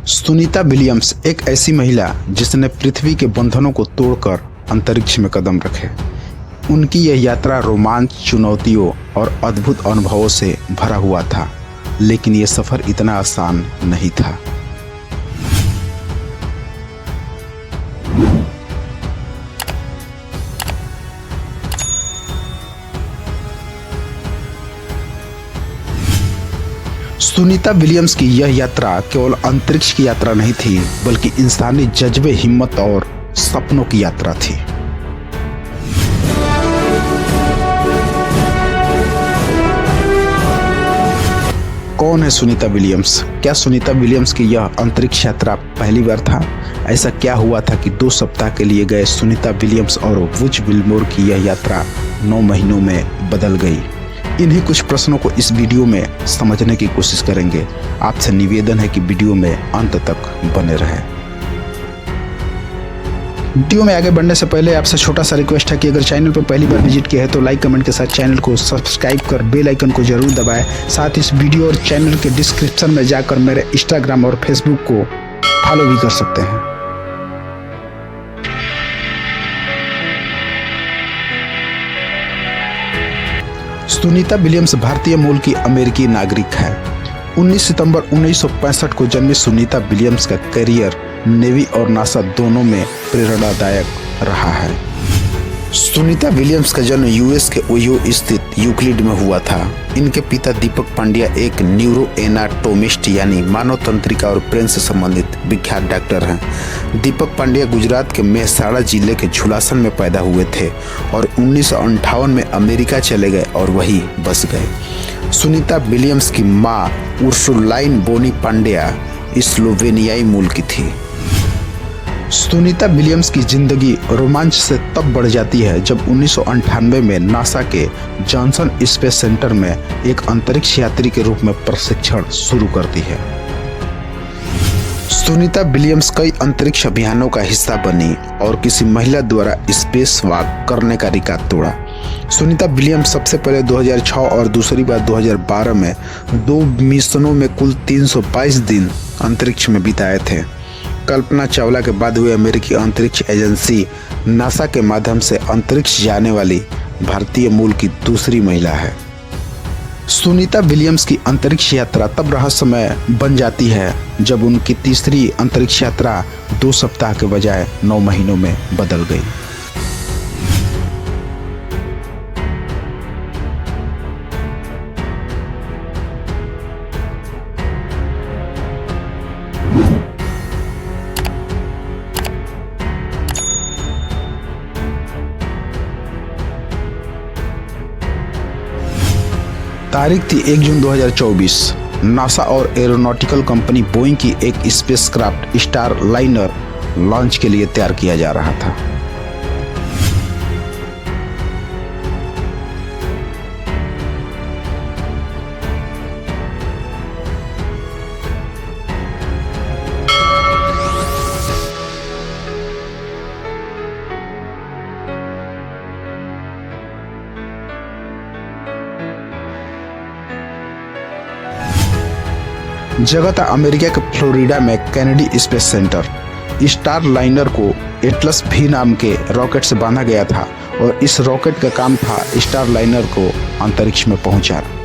Sunita Williams एक ऐसी महिला जिसने पृथ्वी के बंधनों को तोड़कर अंतरिक्ष में कदम रखे। उनकी यह यात्रा रोमांच, चुनौतियों और अद्भुत अनुभवों से भरा हुआ था, लेकिन यह सफर इतना आसान नहीं था। सुनीता विलियम्स की यह यात्रा केवल अंतरिक्ष की यात्रा नहीं थी, बल्कि इंसानी जज्बे, हिम्मत और सपनों की यात्रा थी। कौन है सुनीता विलियम्स? क्या सुनीता विलियम्स की यह अंतरिक्ष यात्रा पहली बार था? ऐसा क्या हुआ था कि 2 सप्ताह के लिए गए सुनीता विलियम्स और बज़ विल्मोर की यह यात्रा 9 महीनों में बदल गई? इन्हीं कुछ प्रश्नों को इस वीडियो में समझने की कोशिश करेंगे। आपसे निवेदन है कि वीडियो में अंत तक बने रहें। वीडियो में आगे बढ़ने से पहले आपसे छोटा सा रिक्वेस्ट है कि अगर चैनल पर पहली बार विजिट किया है तो लाइक कमेंट के साथ चैनल को सब्सक्राइब कर बेल आइकन को जरूर दबाएं। साथ इस वीडियो और चैनल के डिस्क्रिप्शन में जाकर मेरे इंस्टाग्राम और फेसबुक को फॉलो भी कर सकते हैं। सुनीता विलियम्स भारतीय मूल की अमेरिकी नागरिक है। 19 सितंबर 1965 को जन्मी सुनीता विलियम्स का करियर नेवी और नासा दोनों में प्रेरणादायक रहा है। सुनीता विलियम्स का जन्म यूएस के ओहियो स्थित यूक्लिड में हुआ था। इनके पिता दीपक पांड्या एक न्यूरो एनाटोमिस्ट यानी मानव तंत्रिका और ब्रेन से संबंधित विख्यात डॉक्टर हैं। दीपक पांड्या गुजरात के मेहसाणा जिले के झुलासन में पैदा हुए थे और 1958 में अमेरिका चले गए और वहीं बस गए। सुनीता विलियम्स की मां उर्सुलाइन बोनी पांड्या स्लोवेनियाई मूल की थी। सुनीता विलियम्स की जिंदगी रोमांच से तब बढ़ जाती है जब 1998 में नासा के जॉनसन स्पेस सेंटर में एक अंतरिक्ष यात्री के रूप में प्रशिक्षण शुरू करती है। सुनीता विलियम्स कई अंतरिक्ष अभियानों का हिस्सा बनी और किसी महिला द्वारा स्पेस वॉक करने का रिकॉर्ड तोड़ा। सुनीता विलियम्स सबसे पहले 2006 और दूसरी बार 2012 में 2 मिशनों में कुल 322 दिन अंतरिक्ष में बिताए थे। कल्पना चावला के बाद हुए अमेरिकी अंतरिक्ष एजेंसी नासा के माध्यम से अंतरिक्ष जाने वाली भारतीय मूल की दूसरी महिला है। सुनीता विलियम्स की अंतरिक्ष यात्रा तब रहस्यमय बन जाती है जब उनकी तीसरी अंतरिक्ष यात्रा 2 सप्ताह के बजाय 9 महीनों में बदल गई। तारीख थी 1 जून 2024। नासा और एरोनॉटिकल कंपनी बोइंग की एक स्पेसक्राफ्ट स्टार लाइनर लॉन्च के लिए तैयार किया जा रहा था। जगह था अमेरिका के फ्लोरिडा में Kennedy space centre. Star liner को एटलस भी नाम के रॉकेट से बांधा गया था और इस रॉकेट का काम था स्टार लाइनर को अंतरिक्ष में पहुंचाना।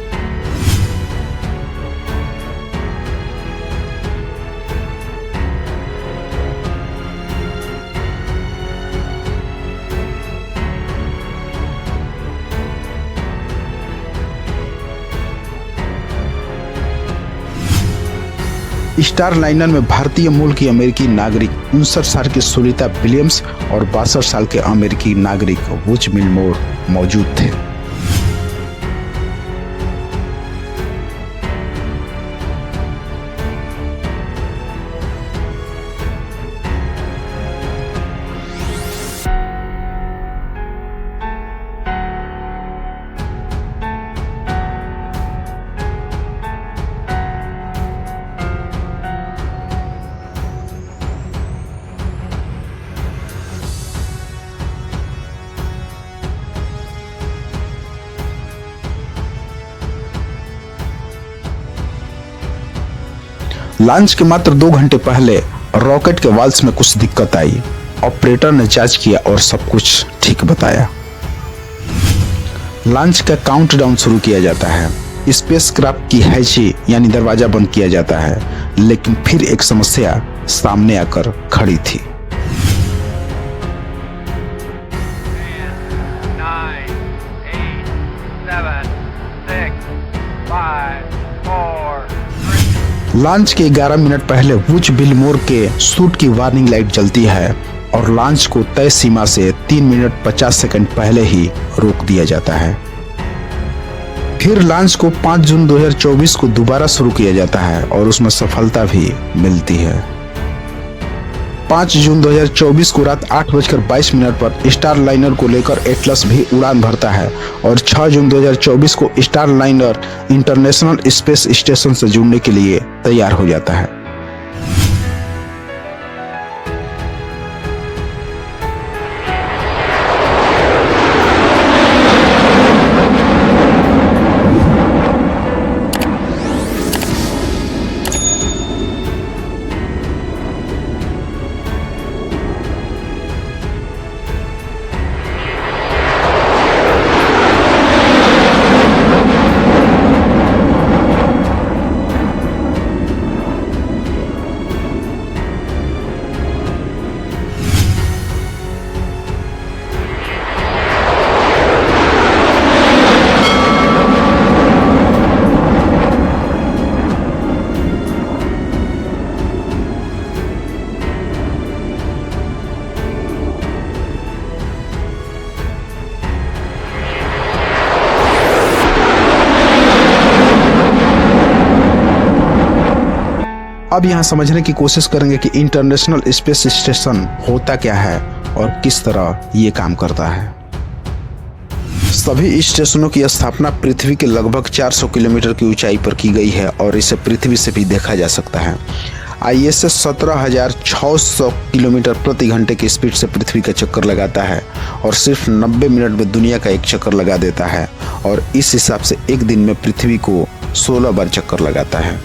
स्टार लाइनर में भारतीय मूल की अमेरिकी नागरिक 59 साल की सुनीता विलियम्स और 62 साल के अमेरिकी नागरिक बज़ विल्मोर मौजूद थे। लॉन्च के मात्र 2 घंटे पहले रॉकेट के वाल्स में कुछ दिक्कत आई। ऑपरेटर ने जांच किया और सब कुछ ठीक बताया। लॉन्च का काउंटडाउन शुरू किया जाता है। स्पेसक्राफ्ट की हैची यानी दरवाजा बंद किया जाता है, लेकिन फिर एक समस्या सामने आकर खड़ी थी। 9, 8, 7, 6, 5, 4, 3. लॉन्च के 11 मिनट पहले वुच विलमोर के सूट की वार्निंग लाइट जलती है और लॉन्च को तय सीमा से 3 मिनट 50 सेकंड पहले ही रोक दिया जाता है। फिर लॉन्च को 5 जून 2024 को दोबारा शुरू किया जाता है और उसमें सफलता भी मिलती है। 5 जून 2024 को रात 8:22 पर स्टार लाइनर को लेकर एटलस भी उड़ान भरता है और 6 जून 2024 को star liner international space station से जुड़ने के लिए तैयार हो जाता है। अब यहाँ समझने की कोशिश करेंगे कि इंटरनेशनल स्पेस स्टेशन होता क्या है और किस तरह ये काम करता है। सभी स्टेशनों की स्थापना पृथ्वी के लगभग 400 किलोमीटर की ऊंचाई पर की गई है और इसे पृथ्वी से भी देखा जा सकता है। ISS 17,600 किलोमीटर प्रति घंटे की स्पीड से पृथ्वी का चक्कर लगाता है और सिर्फ 90 मिनट में दुनिया का एक चक्कर लगा देता है और इस हिसाब से एक दिन में पृथ्वी को 16 बार चक्कर लगाता है।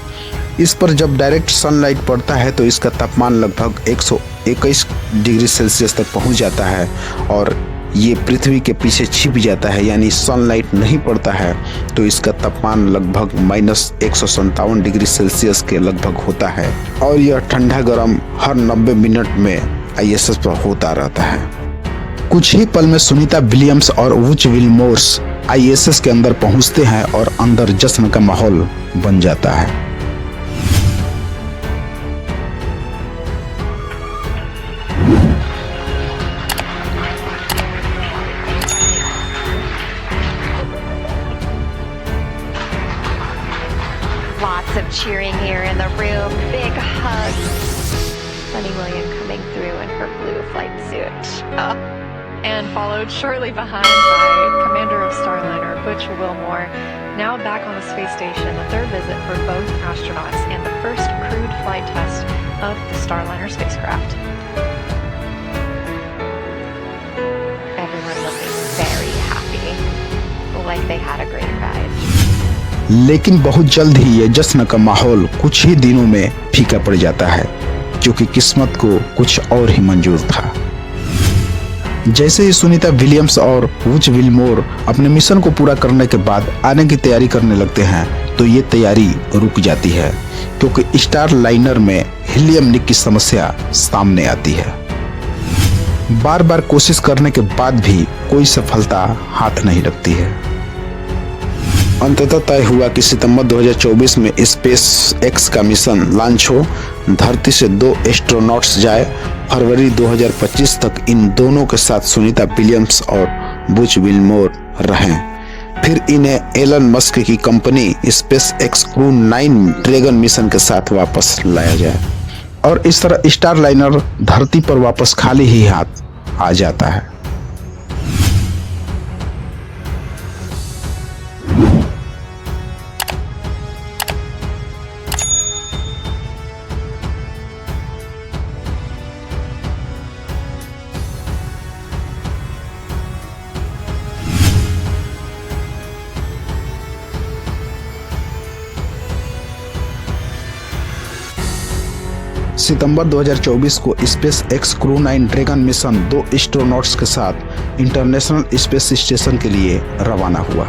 इस पर जब डायरेक्ट सनलाइट पड़ता है तो इसका तापमान लगभग 121 डिग्री सेल्सियस तक पहुंच जाता है और ये पृथ्वी के पीछे छिप जाता है, यानी सनलाइट नहीं पड़ता है तो इसका तापमान लगभग -157 डिग्री सेल्सियस के लगभग होता है और यह ठंडा गर्म हर 90 मिनट में ISS पर होता रहता है। कुछ ही पल में सुनीता विलियम्स और वुच विलमोर्स ISS के अंदर पहुंचते हैं और अंदर जश्न का माहौल बन जाता है। Lots of cheering here in the room. Big hugs. Sunny William coming through in her blue flight suit. And followed shortly behind by Commander of Starliner, Butch Wilmore, now back on the space station, the third visit for both astronauts and the first crewed flight test of the Starliner spacecraft. Everyone looking very happy, like they had a great ride. लेकिन बहुत जल्द ही ये जश्न का माहौल कुछ ही दिनों में फीका पड़ जाता है, क्योंकि किस्मत को कुछ और ही मंजूर था। जैसे ही सुनीता विलियम्स और वुच विलमोर अपने मिशन को पूरा करने के बाद आने की तैयारी करने लगते हैं तो ये तैयारी रुक जाती है, क्योंकि स्टार लाइनर में हीलियम लीक की समस्या सामने आती है। बार बार कोशिश करने के बाद भी कोई सफलता हाथ नहीं लगती है। अंततः तय हुआ कि सितंबर 2024 में स्पेस एक्स का मिशन लॉन्च हो, धरती से 2 एस्ट्रोनॉट्स जाए। फरवरी 2025 तक इन दोनों के साथ सुनीता विलियम्स और बुच विलमोर रहें। फिर इन्हें एलन मस्क की company space x crew 9 dragon mission के साथ वापस लाया जाए और इस तरह स्टार लाइनर धरती पर वापस खाली ही हाथ आ जाता है। सितंबर 2024 को space x crew 9 dragon mission 2 astronauts के साथ इंटरनेशनल स्पेस स्टेशन के लिए रवाना हुआ।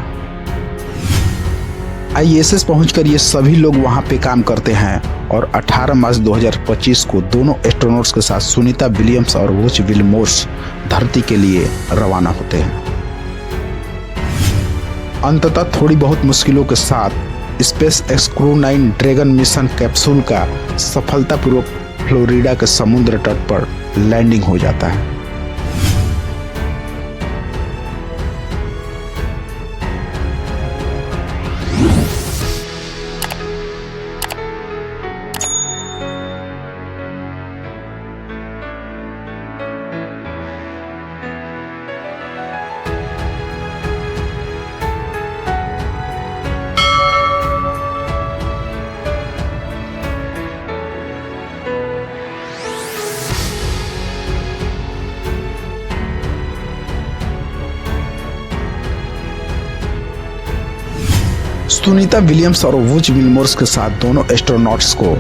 ISS पहुंचकर ये सभी लोग वहां पे काम करते हैं और 18 मार्च 2025 को दोनों एस्ट्रोनॉट्स के साथ सुनीता विलियम्स और वुच विलमोर्स धरती के लिए रवाना होते हैं। अंततः थोड़ी बहुत मुश्किलों के साथ space x crew 9 dragon mission capsule का सफलतापूर्वक फ्लोरिडा के समुद्र तट पर लैंडिंग हो जाता है। सुनीता विलियम्स और वुच विलमोर्स के साथ दोनों एस्ट्रोनॉट्स को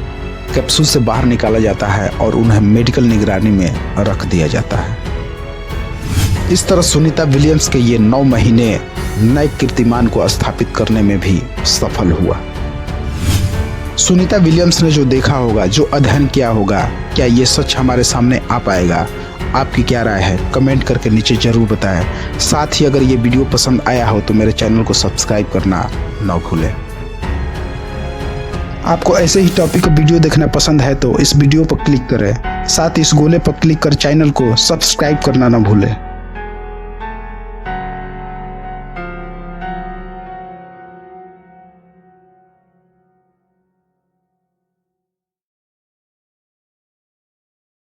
कैप्सूल से बाहर निकाला जाता है और उन्हें मेडिकल निगरानी में रख दिया जाता है। इस तरह सुनीता विलियम्स के ये 9 महीने नए कीर्तिमान को स्थापित करने में भी सफल हुआ। सुनीता विलियम्स ने जो देखा होगा, जो अध्ययन किया होगा, क्या ये सच हमारे सामने आ पाएगा? आपकी क्या राय है? कमेंट करके नीचे जरूर बताएं। साथ ही अगर ये वीडियो पसंद आया हो तो मेरे चैनल को सब्सक्राइब करना ना भूलें। आपको ऐसे ही टॉपिक वीडियो देखना पसंद है तो इस वीडियो पर क्लिक करें। साथ ही इस गोले पर क्लिक कर चैनल को सब्सक्राइब करना ना भूलें।